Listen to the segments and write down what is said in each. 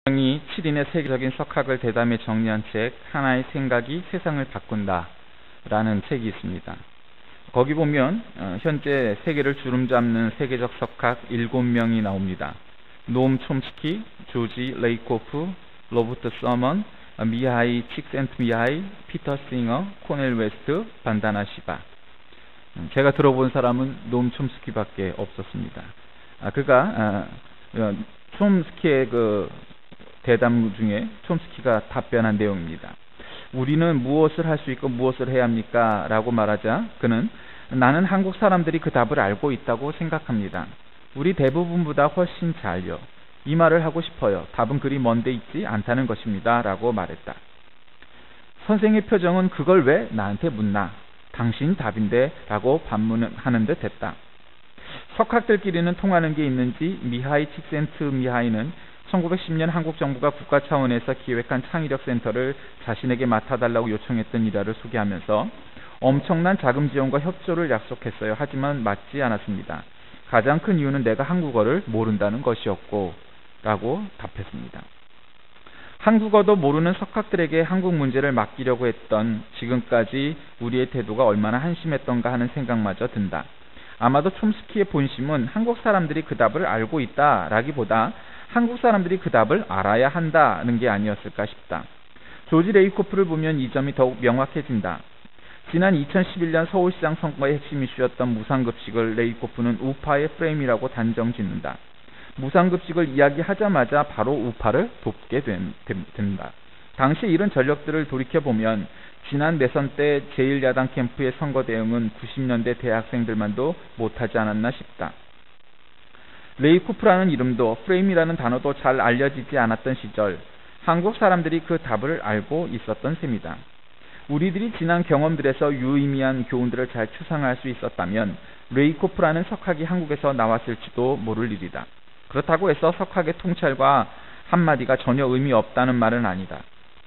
이 7인의 세계적인 석학을 대담에 정리한 책 하나의 생각이 세상을 바꾼다 라는 책이 있습니다. 거기 보면 현재 세계를 주름잡는 세계적 석학 7명이 나옵니다. 노엄 촘스키, 조지 레이코프, 로버트 서먼, 미하이 칙센트미하이, 피터 싱어, 코넬 웨스트, 반다나 시바. 제가 들어본 사람은 노엄 촘스키밖에 없었습니다. 그가 촘스키의 대담 중에 촘스키가 답변한 내용입니다. 우리는 무엇을 할 수 있고 무엇을 해야 합니까? 라고 말하자 그는 나는 한국 사람들이 그 답을 알고 있다고 생각합니다. 우리 대부분보다 훨씬 잘요. 이 말을 하고 싶어요. 답은 그리 먼데 있지 않다는 것입니다. 라고 말했다. 선생의 표정은 그걸 왜 나한테 묻나? 당신 답인데 라고 반문하는 듯 했다. 석학들끼리는 통하는 게 있는지 미하이 칙센트미하이는 1910년 한국 정부가 국가 차원에서 기획한 창의력 센터를 자신에게 맡아달라고 요청했던 일화를 소개하면서 엄청난 자금 지원과 협조를 약속했어요. 하지만 맞지 않았습니다. 가장 큰 이유는 내가 한국어를 모른다는 것이었고 라고 답했습니다. 한국어도 모르는 석학들에게 한국 문제를 맡기려고 했던 지금까지 우리의 태도가 얼마나 한심했던가 하는 생각마저 든다. 아마도 촘스키의 본심은 한국 사람들이 그 답을 알고 있다라기보다 한국 사람들이 그 답을 알아야 한다는 게 아니었을까 싶다. 조지 레이코프를 보면 이 점이 더욱 명확해진다. 지난 2011년 서울시장 선거의 핵심 이슈였던 무상급식을 레이코프는 우파의 프레임이라고 단정 짓는다. 무상급식을 이야기하자마자 바로 우파를 돕게 된다. 당시 이런 전력들을 돌이켜보면 지난 대선 때 제1야당 캠프의 선거 대응은 90년대 대학생들만도 못하지 않았나 싶다. 레이코프라는 이름도 프레임이라는 단어도 잘 알려지지 않았던 시절 한국 사람들이 그 답을 알고 있었던 셈이다. 우리들이 지난 경험들에서 유의미한 교훈들을 잘 추상할 수 있었다면 레이코프라는 석학이 한국에서 나왔을지도 모를 일이다. 그렇다고 해서 석학의 통찰과 한마디가 전혀 의미 없다는 말은 아니다.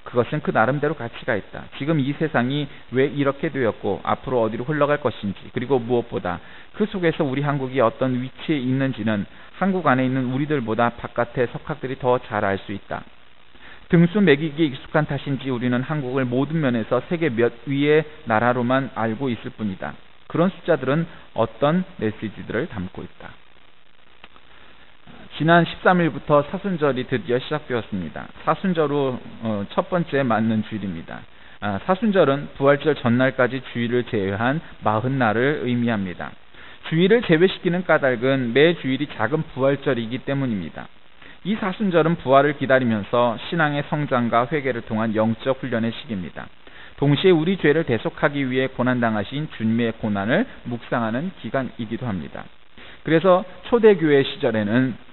그것은 그 나름대로 가치가 있다. 지금 이 세상이 왜 이렇게 되었고 앞으로 어디로 흘러갈 것인지 그리고 무엇보다 그 속에서 우리 한국이 어떤 위치에 있는지는 한국 안에 있는 우리들보다 바깥의 석학들이 더 잘 알 수 있다. 등수 매기기에 익숙한 탓인지 우리는 한국을 모든 면에서 세계 몇 위의 나라로만 알고 있을 뿐이다. 그런 숫자들은 어떤 메시지들을 담고 있다. 지난 13일부터 사순절이 드디어 시작되었습니다. 사순절로 첫 번째 맞는 주일입니다. 사순절은 부활절 전날까지 주일을 제외한 40날을 의미합니다. 주일을 제외시키는 까닭은 매 주일이 작은 부활절이기 때문입니다. 이 사순절은 부활을 기다리면서 신앙의 성장과 회개를 통한 영적 훈련의 시기입니다. 동시에 우리 죄를 대속하기 위해 고난당하신 주님의 고난을 묵상하는 기간이기도 합니다. 그래서 초대교회 시절에는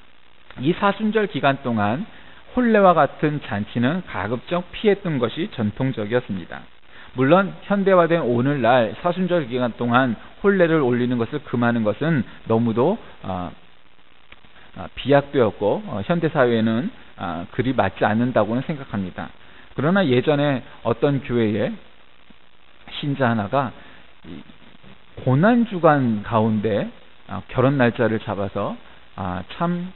이 사순절 기간 동안 혼례와 같은 잔치는 가급적 피했던 것이 전통적이었습니다. 물론 현대화된 오늘날 사순절 기간 동안 혼례를 올리는 것을 금하는 것은 너무도 비약되었고 현대사회에는 그리 맞지 않는다고는 생각합니다. 그러나 예전에 어떤 교회의 신자 하나가 고난주간 가운데 결혼 날짜를 잡아서 참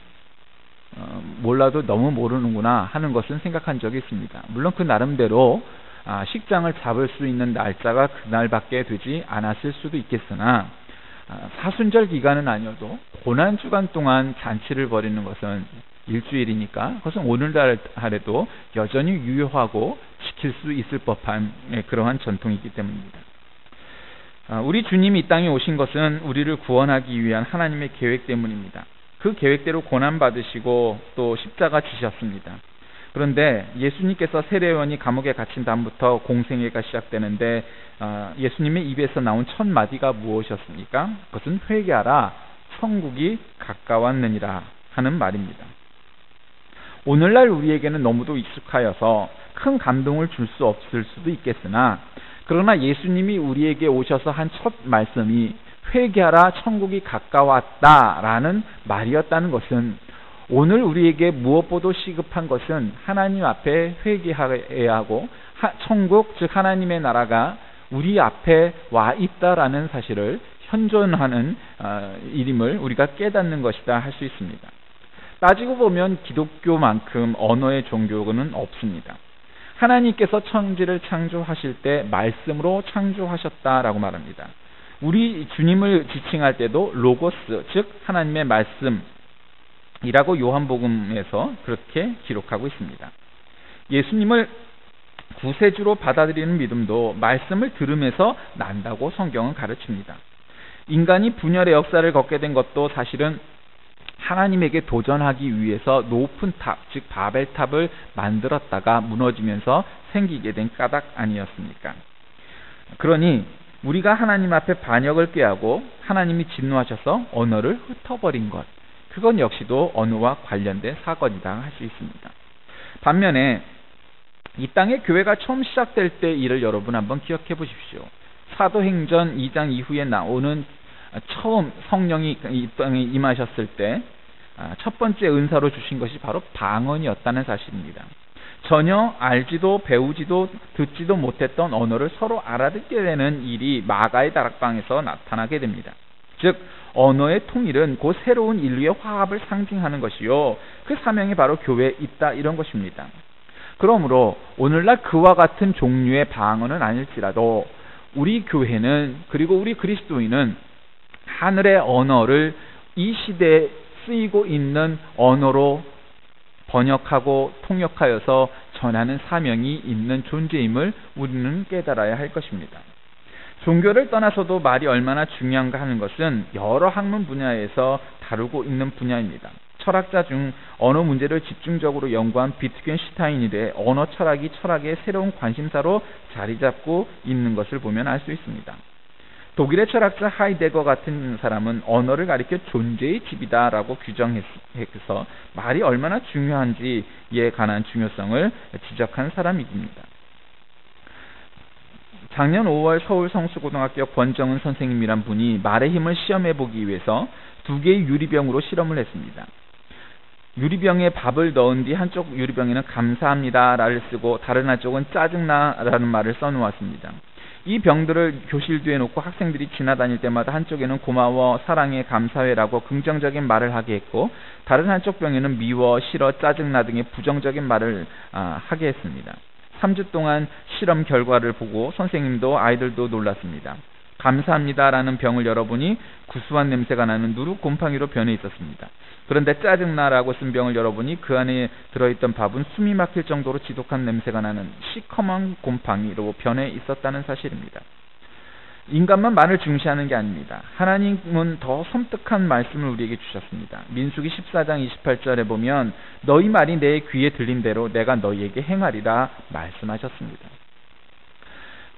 몰라도 너무 모르는구나 하는 것은 생각한 적이 있습니다. 물론 그 나름대로 식장을 잡을 수 있는 날짜가 그날밖에 되지 않았을 수도 있겠으나 사순절 기간은 아니어도 고난주간 동안 잔치를 벌이는 것은 일주일이니까 그것은 오늘날에도 여전히 유효하고 지킬 수 있을 법한 그러한 전통이기 때문입니다. 우리 주님이 이 땅에 오신 것은 우리를 구원하기 위한 하나님의 계획 때문입니다. 그 계획대로 고난받으시고 또 십자가 지셨습니다. 그런데 예수님께서 세례요한이 감옥에 갇힌 다음부터 공생애가 시작되는데 예수님의 입에서 나온 첫 마디가 무엇이었습니까? 그것은 회개하라, 천국이 가까웠느니라 하는 말입니다. 오늘날 우리에게는 너무도 익숙하여서 큰 감동을 줄 수 없을 수도 있겠으나 그러나 예수님이 우리에게 오셔서 한 첫 말씀이 회개하라, 천국이 가까웠다라는 말이었다는 것은 오늘 우리에게 무엇보다 시급한 것은 하나님 앞에 회개해야 하고 천국 즉 하나님의 나라가 우리 앞에 와 있다라는 사실을 현존하는 일임을 우리가 깨닫는 것이다 할 수 있습니다. 따지고 보면 기독교만큼 언어의 종교는 없습니다. 하나님께서 천지를 창조하실 때 말씀으로 창조하셨다라고 말합니다. 우리 주님을 지칭할 때도 로고스, 즉 하나님의 말씀이라고 요한복음에서 그렇게 기록하고 있습니다. 예수님을 구세주로 받아들이는 믿음도 말씀을 들으면서 난다고 성경은 가르칩니다. 인간이 분열의 역사를 걷게 된 것도 사실은 하나님에게 도전하기 위해서 높은 탑, 즉 바벨탑을 만들었다가 무너지면서 생기게 된 까닭 아니었습니까? 그러니 우리가 하나님 앞에 반역을 꾀하고 하나님이 진노하셔서 언어를 흩어버린 것, 그건 역시도 언어와 관련된 사건이다 할 수 있습니다. 반면에 이 땅의 교회가 처음 시작될 때 일을 여러분 한번 기억해 보십시오. 사도행전 2장 이후에 나오는 처음 성령이 이 땅에 임하셨을 때 첫 번째 은사로 주신 것이 바로 방언이었다는 사실입니다. 전혀 알지도 배우지도 듣지도 못했던 언어를 서로 알아듣게 되는 일이 마가의 다락방에서 나타나게 됩니다. 즉 언어의 통일은 곧 새로운 인류의 화합을 상징하는 것이요, 그 사명이 바로 교회에 있다, 이런 것입니다. 그러므로 오늘날 그와 같은 종류의 방언은 아닐지라도 우리 교회는, 그리고 우리 그리스도인은 하늘의 언어를 이 시대에 쓰이고 있는 언어로 번역하고 통역하여서 전하는 사명이 있는 존재임을 우리는 깨달아야 할 것입니다. 종교를 떠나서도 말이 얼마나 중요한가 하는 것은 여러 학문 분야에서 다루고 있는 분야입니다. 철학자 중 언어 문제를 집중적으로 연구한 비트겐슈타인 이래 언어 철학이 철학의 새로운 관심사로 자리 잡고 있는 것을 보면 알 수 있습니다. 독일의 철학자 하이데거 같은 사람은 언어를 가리켜 존재의 집이다라고 규정해서 말이 얼마나 중요한지에 관한 중요성을 지적한 사람입니다. 작년 5월 서울 성수고등학교 권정은 선생님이란 분이 말의 힘을 시험해보기 위해서 2개의 유리병으로 실험을 했습니다. 유리병에 밥을 넣은 뒤 한쪽 유리병에는 감사합니다를 쓰고 다른 한쪽은 짜증나라는 말을 써놓았습니다. 이 병들을 교실 뒤에 놓고 학생들이 지나다닐 때마다 한쪽에는 고마워, 사랑해, 감사해라고 긍정적인 말을 하게 했고, 다른 한쪽 병에는 미워, 싫어, 짜증나 등의 부정적인 말을 하게 했습니다. 3주 동안 실험 결과를 보고 선생님도 아이들도 놀랐습니다. 감사합니다라는 병을 열어보니 구수한 냄새가 나는 누룩 곰팡이로 변해 있었습니다. 그런데 짜증나라고 쓴 병을 열어보니 그 안에 들어있던 밥은 숨이 막힐 정도로 지독한 냄새가 나는 시커먼 곰팡이로 변해 있었다는 사실입니다. 인간만 말을 중시하는 게 아닙니다. 하나님은 더 섬뜩한 말씀을 우리에게 주셨습니다. 민수기 14장 28절에 보면 너희 말이 내 귀에 들린 대로 내가 너희에게 행하리라 말씀하셨습니다.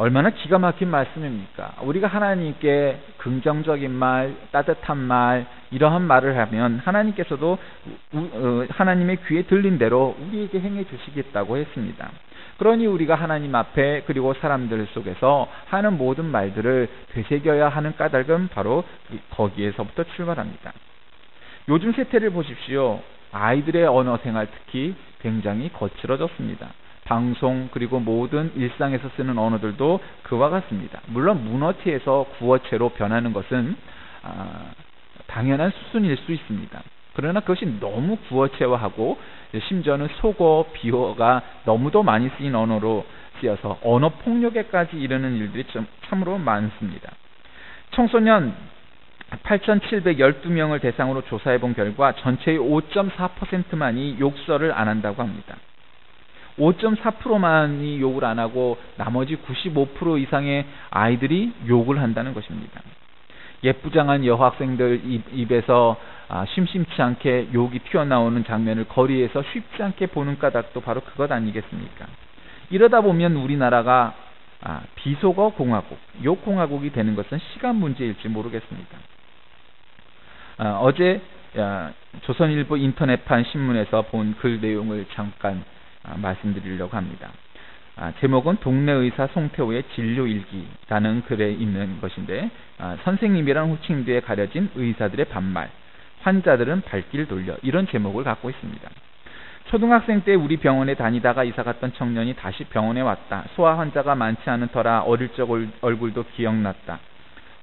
얼마나 기가 막힌 말씀입니까? 우리가 하나님께 긍정적인 말, 따뜻한 말, 이러한 말을 하면 하나님께서도 하나님의 귀에 들린 대로 우리에게 행해 주시겠다고 했습니다. 그러니 우리가 하나님 앞에 그리고 사람들 속에서 하는 모든 말들을 되새겨야 하는 까닭은 바로 거기에서부터 출발합니다. 요즘 세태를 보십시오. 아이들의 언어 생활 특히 굉장히 거칠어졌습니다. 방송 그리고 모든 일상에서 쓰는 언어들도 그와 같습니다. 물론 문어체에서 구어체로 변하는 것은 당연한 수순일 수 있습니다. 그러나 그것이 너무 구어체화하고 심지어는 속어, 비어가 너무도 많이 쓰인 언어로 쓰여서 언어 폭력에까지 이르는 일들이 참으로 많습니다. 청소년 8,712명을 대상으로 조사해본 결과 전체의 5.4%만이 욕설을 안 한다고 합니다. 5.4%만이 욕을 안 하고 나머지 95% 이상의 아이들이 욕을 한다는 것입니다. 예쁘장한 여학생들 입에서 심심치 않게 욕이 튀어나오는 장면을 거리에서 쉽지 않게 보는 까닭도 바로 그것 아니겠습니까? 이러다 보면 우리나라가 비속어 공화국, 욕 공화국이 되는 것은 시간 문제일지 모르겠습니다. 어제 조선일보 인터넷판 신문에서 본 글 내용을 잠깐 말씀드리려고 합니다. 제목은 동네 의사 송태호의 진료일기라는 글에 있는 것인데, 선생님이란 호칭 뒤에 가려진 의사들의 반말, 환자들은 발길 돌려, 이런 제목을 갖고 있습니다. 초등학생 때 우리 병원에 다니다가 이사갔던 청년이 다시 병원에 왔다. 소아 환자가 많지 않은 터라 어릴 적 얼굴도 기억났다.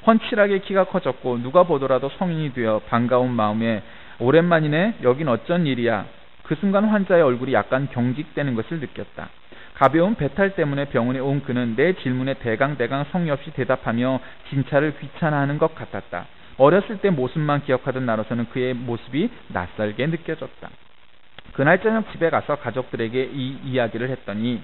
훤칠하게 키가 커졌고 누가 보더라도 성인이 되어 반가운 마음에 오랜만이네. 여긴 어쩐 일이야. 그 순간 환자의 얼굴이 약간 경직되는 것을 느꼈다. 가벼운 배탈 때문에 병원에 온 그는 내 질문에 대강대강 성의 없이 대답하며 진찰을 귀찮아하는 것 같았다. 어렸을 때 모습만 기억하던 나로서는 그의 모습이 낯설게 느껴졌다. 그날 저녁 집에 가서 가족들에게 이 이야기를 했더니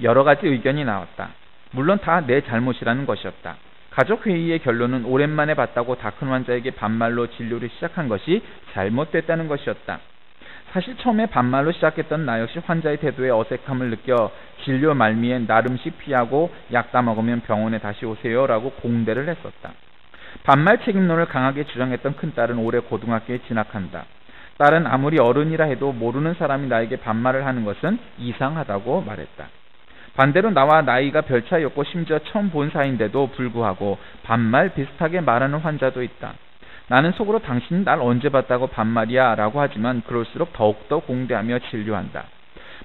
여러 가지 의견이 나왔다. 물론 다 내 잘못이라는 것이었다. 가족회의의 결론은 오랜만에 봤다고 다 큰 환자에게 반말로 진료를 시작한 것이 잘못됐다는 것이었다. 사실 처음에 반말로 시작했던 나 역시 환자의 태도에 어색함을 느껴 진료 말미엔 나름씩 피하고 약 다 먹으면 병원에 다시 오세요 라고 공대를 했었다. 반말 책임론을 강하게 주장했던 큰딸은 올해 고등학교에 진학한다. 딸은 아무리 어른이라 해도 모르는 사람이 나에게 반말을 하는 것은 이상하다고 말했다. 반대로 나와 나이가 별 차이 없고 심지어 처음 본 사이인데도 불구하고 반말 비슷하게 말하는 환자도 있다. 나는 속으로 당신이 날 언제 봤다고 반말이야 라고 하지만 그럴수록 더욱더 공대하며 진료한다.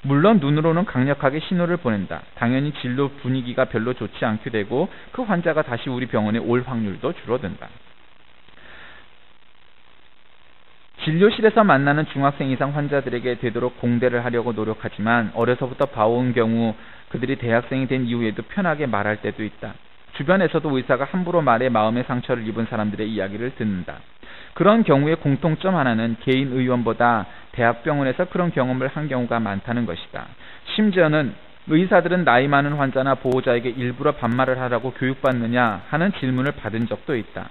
물론 눈으로는 강력하게 신호를 보낸다. 당연히 진료 분위기가 별로 좋지 않게 되고 그 환자가 다시 우리 병원에 올 확률도 줄어든다. 진료실에서 만나는 중학생 이상 환자들에게 되도록 공대를 하려고 노력하지만 어려서부터 봐온 경우 그들이 대학생이 된 이후에도 편하게 말할 때도 있다. 주변에서도 의사가 함부로 말해 마음의 상처를 입은 사람들의 이야기를 듣는다. 그런 경우의 공통점 하나는 개인 의원보다 대학병원에서 그런 경험을 한 경우가 많다는 것이다. 심지어는 의사들은 나이 많은 환자나 보호자에게 일부러 반말을 하라고 교육받느냐 하는 질문을 받은 적도 있다.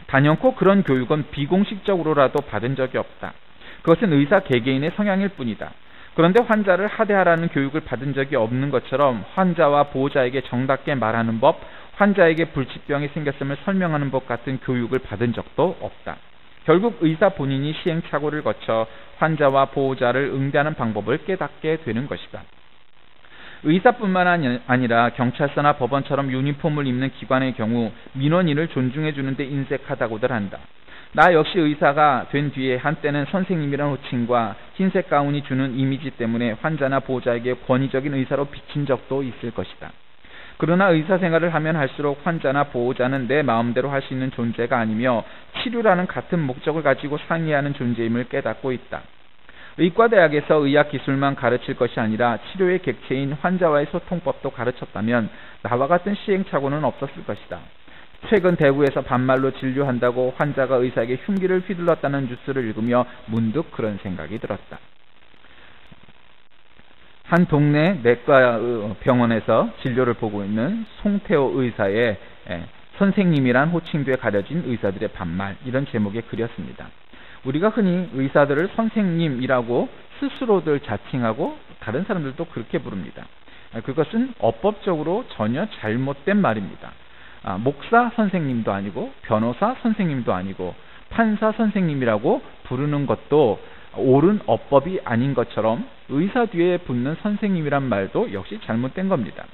단연코 그런 교육은 비공식적으로라도 받은 적이 없다. 그것은 의사 개개인의 성향일 뿐이다. 그런데 환자를 하대하라는 교육을 받은 적이 없는 것처럼 환자와 보호자에게 정답게 말하는 법, 환자에게 불치병이 생겼음을 설명하는 법 같은 교육을 받은 적도 없다. 결국 의사 본인이 시행착오를 거쳐 환자와 보호자를 응대하는 방법을 깨닫게 되는 것이다. 의사뿐만 아니라 경찰서나 법원처럼 유니폼을 입는 기관의 경우 민원인을 존중해주는 데 인색하다고들 한다. 나 역시 의사가 된 뒤에 한때는 선생님이라는 호칭과 흰색 가운이 주는 이미지 때문에 환자나 보호자에게 권위적인 의사로 비친 적도 있을 것이다. 그러나 의사생활을 하면 할수록 환자나 보호자는 내 마음대로 할 수 있는 존재가 아니며 치료라는 같은 목적을 가지고 상의하는 존재임을 깨닫고 있다. 의과대학에서 의학기술만 가르칠 것이 아니라 치료의 객체인 환자와의 소통법도 가르쳤다면 나와 같은 시행착오는 없었을 것이다. 최근 대구에서 반말로 진료한다고 환자가 의사에게 흉기를 휘둘렀다는 뉴스를 읽으며 문득 그런 생각이 들었다. 한 동네 내과 병원에서 진료를 보고 있는 송태호 의사의 선생님이란 호칭도에 가려진 의사들의 반말, 이런 제목의 글이었습니다. 우리가 흔히 의사들을 선생님이라고 스스로들 자칭하고 다른 사람들도 그렇게 부릅니다. 그것은 어법적으로 전혀 잘못된 말입니다. 목사 선생님도 아니고 변호사 선생님도 아니고 판사 선생님이라고 부르는 것도 옳은 어법이 아닌 것처럼 의사 뒤에 붙는 선생님이란 말도 역시 잘못된 겁니다.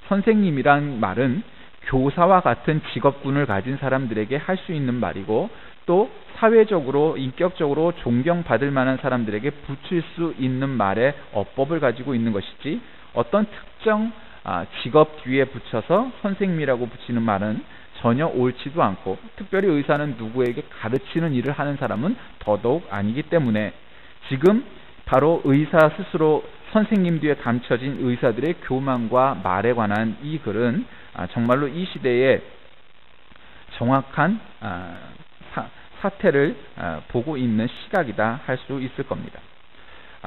선생님이란 말은 교사와 같은 직업군을 가진 사람들에게 할 수 있는 말이고 또 사회적으로 인격적으로 존경받을 만한 사람들에게 붙일 수 있는 말의 어법을 가지고 있는 것이지 어떤 특정 직업 뒤에 붙여서 선생님이라고 붙이는 말은 전혀 옳지도 않고 특별히 의사는 누구에게 가르치는 일을 하는 사람은 더더욱 아니기 때문에 지금 바로 의사 스스로 선생님 뒤에 감춰진 의사들의 교만과 말에 관한 이 글은 정말로 이 시대에 정확한 사태를 보고 있는 시각이다 할 수 있을 겁니다.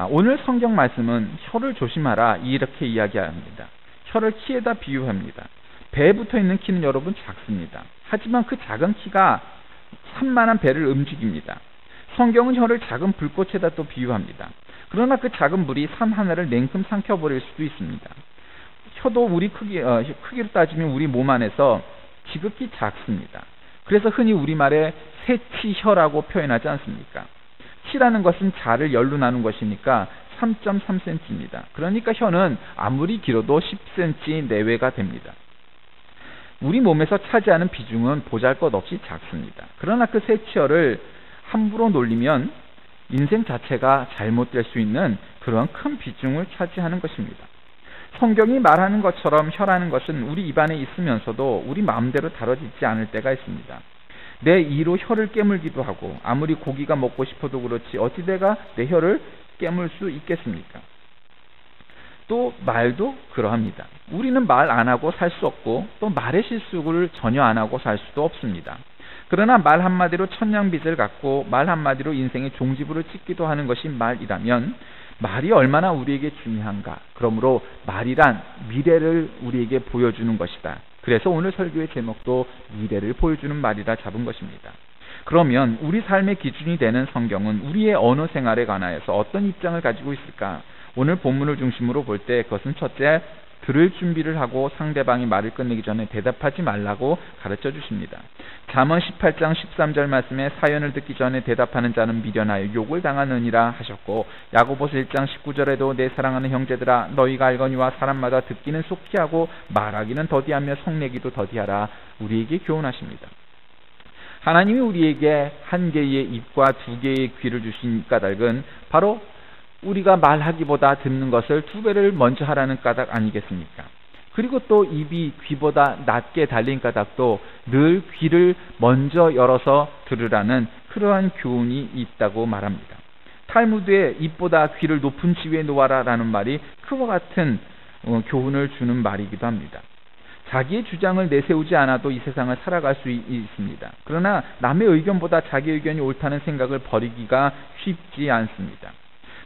오늘 성경 말씀은 혀를 조심하라 이렇게 이야기합니다. 혀를 키에다 비유합니다. 배에 붙어있는 키는 여러분 작습니다. 하지만 그 작은 키가 산만한 배를 움직입니다. 성경은 혀를 작은 불꽃에다 또 비유합니다. 그러나 그 작은 불이 산 하나를 냉큼 삼켜버릴 수도 있습니다. 혀도 우리 크기로 따지면 우리 몸 안에서 지극히 작습니다. 그래서 흔히 우리말에 새치혀라고 표현하지 않습니까? 치라는 것은 자를 열로 나눈 것이니까 3.3cm입니다. 그러니까 혀는 아무리 길어도 10cm 내외가 됩니다. 우리 몸에서 차지하는 비중은 보잘것없이 작습니다. 그러나 그 새치혀를 함부로 놀리면 인생 자체가 잘못될 수 있는 그런 큰 비중을 차지하는 것입니다. 성경이 말하는 것처럼 혀라는 것은 우리 입안에 있으면서도 우리 마음대로 다뤄지지 않을 때가 있습니다. 내 이로 혀를 깨물기도 하고 아무리 고기가 먹고 싶어도 그렇지 어찌 내가 내 혀를 깨물 수 있겠습니까? 또 말도 그러합니다. 우리는 말 안 하고 살 수 없고 또 말의 실수를 전혀 안 하고 살 수도 없습니다. 그러나 말 한마디로 천냥빚을 갚고 말 한마디로 인생의 종지부를 찍기도 하는 것이 말이라면 말이 얼마나 우리에게 중요한가. 그러므로 말이란 미래를 우리에게 보여주는 것이다. 그래서 오늘 설교의 제목도 미래를 보여주는 말이라 잡은 것입니다. 그러면 우리 삶의 기준이 되는 성경은 우리의 언어 생활에 관하여서 어떤 입장을 가지고 있을까? 오늘 본문을 중심으로 볼 때 그것은 첫째, 들을 준비를 하고 상대방이 말을 끝내기 전에 대답하지 말라고 가르쳐 주십니다. 잠언 18장 13절 말씀에 사연을 듣기 전에 대답하는 자는 미련하여 욕을 당하느니라 하셨고, 야고보서 1장 19절에도 내 사랑하는 형제들아 너희가 알거니와 사람마다 듣기는 속히 하고 말하기는 더디하며 성내기도 더디하라 우리에게 교훈하십니다. 하나님이 우리에게 한 개의 입과 두 개의 귀를 주신 까닭은 바로 우리가 말하기보다 듣는 것을 두 배를 먼저 하라는 까닭 아니겠습니까? 그리고 또 입이 귀보다 낮게 달린 까닭도 늘 귀를 먼저 열어서 들으라는 그러한 교훈이 있다고 말합니다. 탈무드에 입보다 귀를 높은 지위에 놓아라라는 말이 그와 같은 교훈을 주는 말이기도 합니다. 자기의 주장을 내세우지 않아도 이 세상을 살아갈 수 있습니다. 그러나 남의 의견보다 자기 의견이 옳다는 생각을 버리기가 쉽지 않습니다.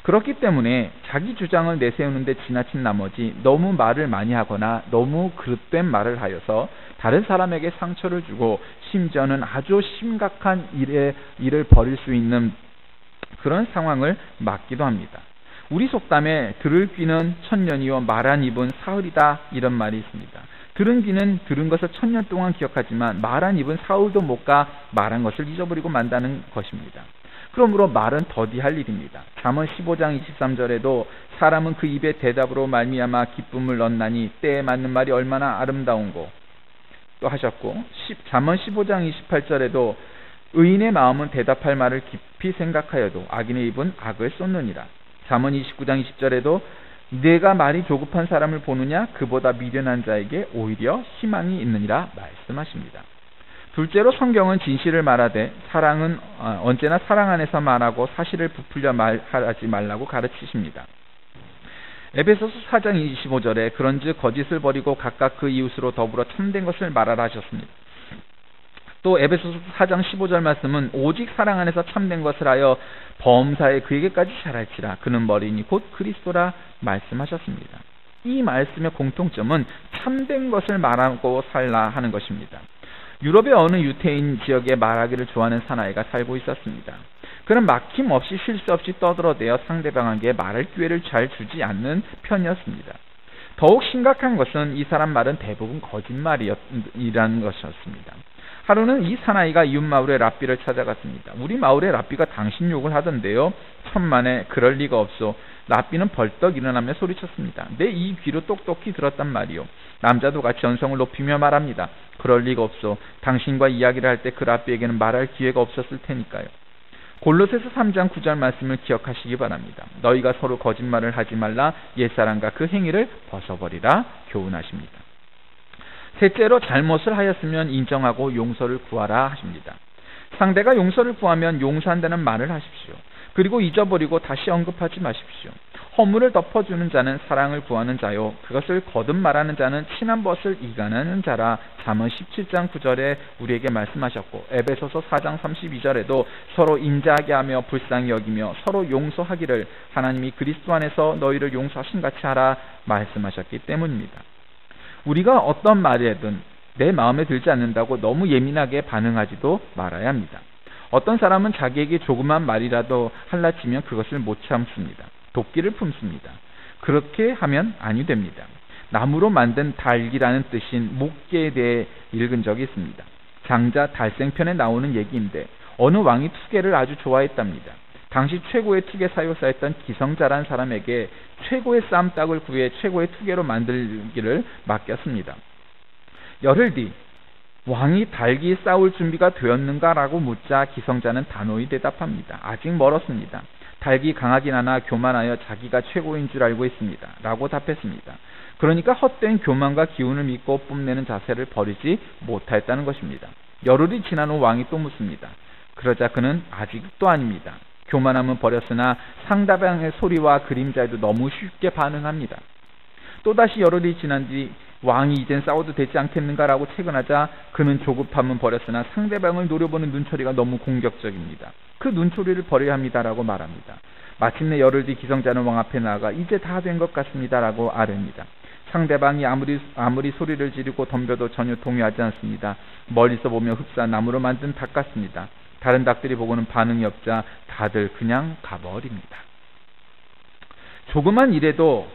그렇기 때문에 자기 주장을 내세우는데 지나친 나머지 너무 말을 많이 하거나 너무 그릇된 말을 하여서 다른 사람에게 상처를 주고 심지어는 아주 심각한 일을 벌일 수 있는 그런 상황을 맞기도 합니다. 우리 속담에 들을 귀는 천년이요 말한 입은 사흘이다 이런 말이 있습니다. 들은 귀는 들은 것을 1000년 동안 기억하지만 말한 입은 사흘도 못 가 말한 것을 잊어버리고 만다는 것입니다. 그러므로 말은 더디할 일입니다. 잠언 15장 23절에도 사람은 그 입의 대답으로 말미암아 기쁨을 얻나니 때에 맞는 말이 얼마나 아름다운고 또 하셨고, 잠언 15장 28절에도 의인의 마음은 대답할 말을 깊이 생각하여도 악인의 입은 악을 쏟느니라. 잠언 29장 20절에도 내가 말이 조급한 사람을 보느냐 그보다 미련한 자에게 오히려 희망이 있느니라 말씀하십니다. 둘째로 성경은 진실을 말하되 사랑은 언제나 사랑 안에서 말하고 사실을 부풀려 말하지 말라고 가르치십니다. 에베소서 4장 25절에 그런즉 거짓을 버리고 각각 그 이웃으로 더불어 참된 것을 말하라 하셨습니다. 또 에베소서 4장 15절 말씀은 오직 사랑 안에서 참된 것을 하여 범사에 그에게까지 자랄지라 그는 머리니 곧 그리스도라 말씀하셨습니다. 이 말씀의 공통점은 참된 것을 말하고 살라 하는 것입니다. 유럽의 어느 유태인 지역에 말하기를 좋아하는 사나이가 살고 있었습니다. 그는 막힘없이 실수 없이 떠들어대어 상대방에게 말할 기회를 잘 주지 않는 편이었습니다. 더욱 심각한 것은 이 사람 말은 대부분 거짓말이라는 것이었습니다. 하루는 이 사나이가 이웃 마을의 랍비를 찾아갔습니다. 우리 마을의 랍비가 당신 욕을 하던데요. 천만에 그럴 리가 없소. 랍비는 벌떡 일어나며 소리쳤습니다. 내 이 귀로 똑똑히 들었단 말이오. 남자도 같이 언성을 높이며 말합니다. 그럴 리가 없소. 당신과 이야기를 할 때 그 랍비에게는 말할 기회가 없었을 테니까요. 골로새서 3장 9절 말씀을 기억하시기 바랍니다. 너희가 서로 거짓말을 하지 말라. 옛사람과 그 행위를 벗어버리라 교훈하십니다. 셋째로 잘못을 하였으면 인정하고 용서를 구하라 하십니다. 상대가 용서를 구하면 용서한다는 말을 하십시오. 그리고 잊어버리고 다시 언급하지 마십시오. 허물을 덮어주는 자는 사랑을 구하는 자요 그것을 거듭 말하는 자는 친한 벗을 이간하는 자라 잠언 17장 9절에 우리에게 말씀하셨고, 에베소서 4장 32절에도 서로 인자하게 하며 불쌍히 여기며 서로 용서하기를 하나님이 그리스도 안에서 너희를 용서하신 같이 하라 말씀하셨기 때문입니다. 우리가 어떤 말이든 내 마음에 들지 않는다고 너무 예민하게 반응하지도 말아야 합니다. 어떤 사람은 자기에게 조그만 말이라도 할라치면 그것을 못 참습니다. 도끼를 품습니다. 그렇게 하면 아니 됩니다. 나무로 만든 달기라는 뜻인 목계에 대해 읽은 적이 있습니다. 장자 달생편에 나오는 얘기인데 어느 왕이 투개를 아주 좋아했답니다. 당시 최고의 투개 사요사였던 기성자라는 사람에게 최고의 쌈딱을 구해 최고의 투개로 만들기를 맡겼습니다. 열흘 뒤 왕이 달기 싸울 준비가 되었는가라고 묻자 기성자는 단호히 대답합니다. 아직 멀었습니다. 달기 강하긴 하나 교만하여 자기가 최고인 줄 알고 있습니다. 라고 답했습니다. 그러니까 헛된 교만과 기운을 믿고 뽐내는 자세를 버리지 못하였다는 것입니다. 열흘이 지난 후 왕이 또 묻습니다. 그러자 그는 아직도 아닙니다. 교만함은 버렸으나 상대방의 소리와 그림자에도 너무 쉽게 반응합니다. 또다시 열흘이 지난 뒤 왕이 이젠 싸워도 되지 않겠는가라고 퇴근하자 그는 조급함은 버렸으나 상대방을 노려보는 눈초리가 너무 공격적입니다. 그 눈초리를 버려야 합니다라고 말합니다. 마침내 열흘 뒤 기성자는 왕 앞에 나아가 이제 다 된 것 같습니다라고 아뢰입니다. 상대방이 아무리 소리를 지르고 덤벼도 전혀 동요하지 않습니다. 멀리서 보며 흡사한 나무로 만든 닭 같습니다. 다른 닭들이 보고는 반응이 없자 다들 그냥 가버립니다. 조그만 일에도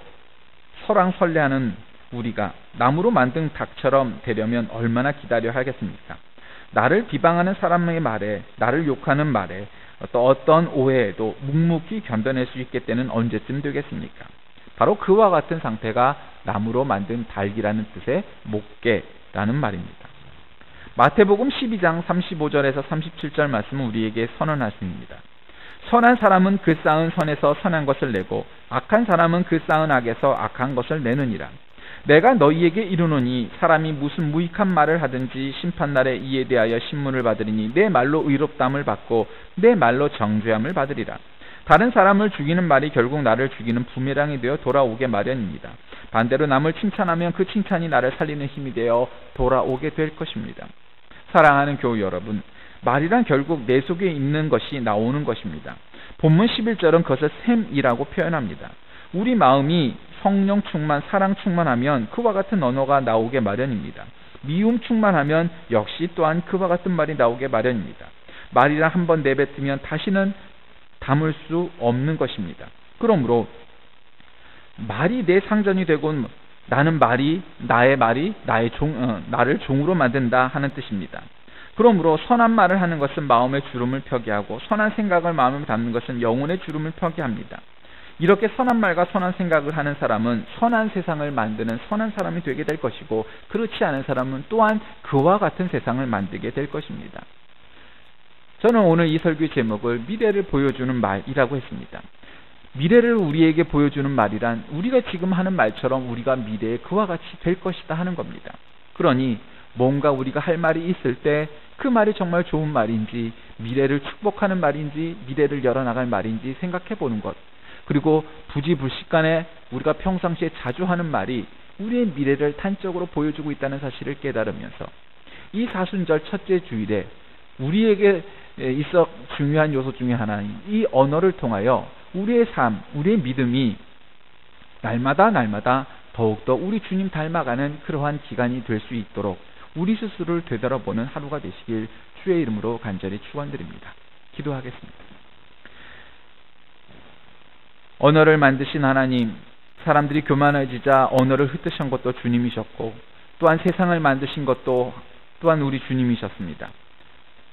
설왕설래하는 우리가 나무로 만든 닭처럼 되려면 얼마나 기다려야 하겠습니까? 나를 비방하는 사람의 말에, 나를 욕하는 말에, 어떤 오해에도 묵묵히 견뎌낼 수 있게 때는 언제쯤 되겠습니까? 바로 그와 같은 상태가 나무로 만든 닭이라는 뜻의 목계라는 말입니다. 마태복음 12장 35절에서 37절 말씀은 우리에게 선언하십니다. 선한 사람은 그 쌓은 선에서 선한 것을 내고 악한 사람은 그 쌓은 악에서 악한 것을 내느니라. 내가 너희에게 이르노니 사람이 무슨 무익한 말을 하든지 심판날에 이에 대하여 신문을 받으리니 내 말로 의롭다함을 받고 내 말로 정죄함을 받으리라. 다른 사람을 죽이는 말이 결국 나를 죽이는 부메랑이 되어 돌아오게 마련입니다. 반대로 남을 칭찬하면 그 칭찬이 나를 살리는 힘이 되어 돌아오게 될 것입니다. 사랑하는 교우 여러분, 말이란 결국 내 속에 있는 것이 나오는 것입니다. 본문 11절은 그것을 샘이라고 표현합니다. 우리 마음이 성령 충만, 사랑 충만하면 그와 같은 언어가 나오게 마련입니다. 미움 충만하면 역시 또한 그와 같은 말이 나오게 마련입니다. 말이란 한번 내뱉으면 다시는 담을 수 없는 것입니다. 그러므로 말이 내 상전이 되고 나는 나의 말이 나를 종으로 만든다 하는 뜻입니다. 그러므로 선한 말을 하는 것은 마음의 주름을 펴게 하고 선한 생각을 마음에 담는 것은 영혼의 주름을 펴게 합니다. 이렇게 선한 말과 선한 생각을 하는 사람은 선한 세상을 만드는 선한 사람이 되게 될 것이고 그렇지 않은 사람은 또한 그와 같은 세상을 만들게 될 것입니다. 저는 오늘 이 설교의 제목을 미래를 보여주는 말이라고 했습니다. 미래를 우리에게 보여주는 말이란 우리가 지금 하는 말처럼 우리가 미래에 그와 같이 될 것이다 하는 겁니다. 그러니 뭔가 우리가 할 말이 있을 때 그 말이 정말 좋은 말인지 미래를 축복하는 말인지 미래를 열어나갈 말인지 생각해 보는 것, 그리고 부지불식간에 우리가 평상시에 자주 하는 말이 우리의 미래를 단적으로 보여주고 있다는 사실을 깨달으면서 이 사순절 첫째 주일에 우리에게 있어 중요한 요소 중에 하나인 이 언어를 통하여 우리의 삶, 우리의 믿음이 날마다 더욱더 우리 주님 닮아가는 그러한 기간이 될 수 있도록 우리 스스로를 되돌아보는 하루가 되시길 주의 이름으로 간절히 축원드립니다. 기도하겠습니다. 언어를 만드신 하나님, 사람들이 교만해지자 언어를 흩으신 것도 주님이셨고 또한 세상을 만드신 것도 또한 우리 주님이셨습니다.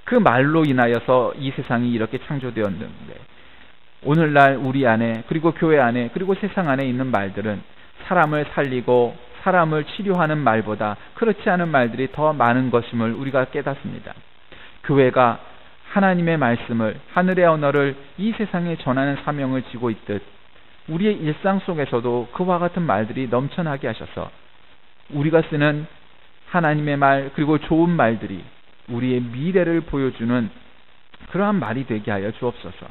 그 말로 인하여서 이 세상이 이렇게 창조되었는데 오늘날 우리 안에 그리고 교회 안에 그리고 세상 안에 있는 말들은 사람을 살리고 사람을 치료하는 말보다 그렇지 않은 말들이 더 많은 것임을 우리가 깨닫습니다. 교회가 하나님의 말씀을, 하늘의 언어를 이 세상에 전하는 사명을 지고 있듯 우리의 일상 속에서도 그와 같은 말들이 넘쳐나게 하셔서 우리가 쓰는 하나님의 말 그리고 좋은 말들이 우리의 미래를 보여주는 그러한 말이 되게 하여 주옵소서.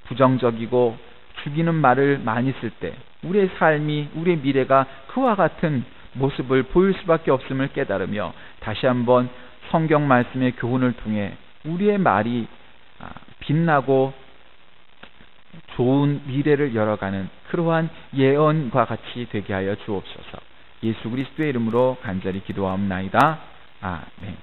부정적이고 죽이는 말을 많이 쓸 때 우리의 삶이, 우리의 미래가 그와 같은 모습을 보일 수밖에 없음을 깨달으며 다시 한번 성경 말씀의 교훈을 통해 우리의 말이 빛나고 좋은 미래를 열어가는 그러한 예언과 같이 되게 하여 주옵소서. 예수 그리스도의 이름으로 간절히 기도하옵나이다. 아멘.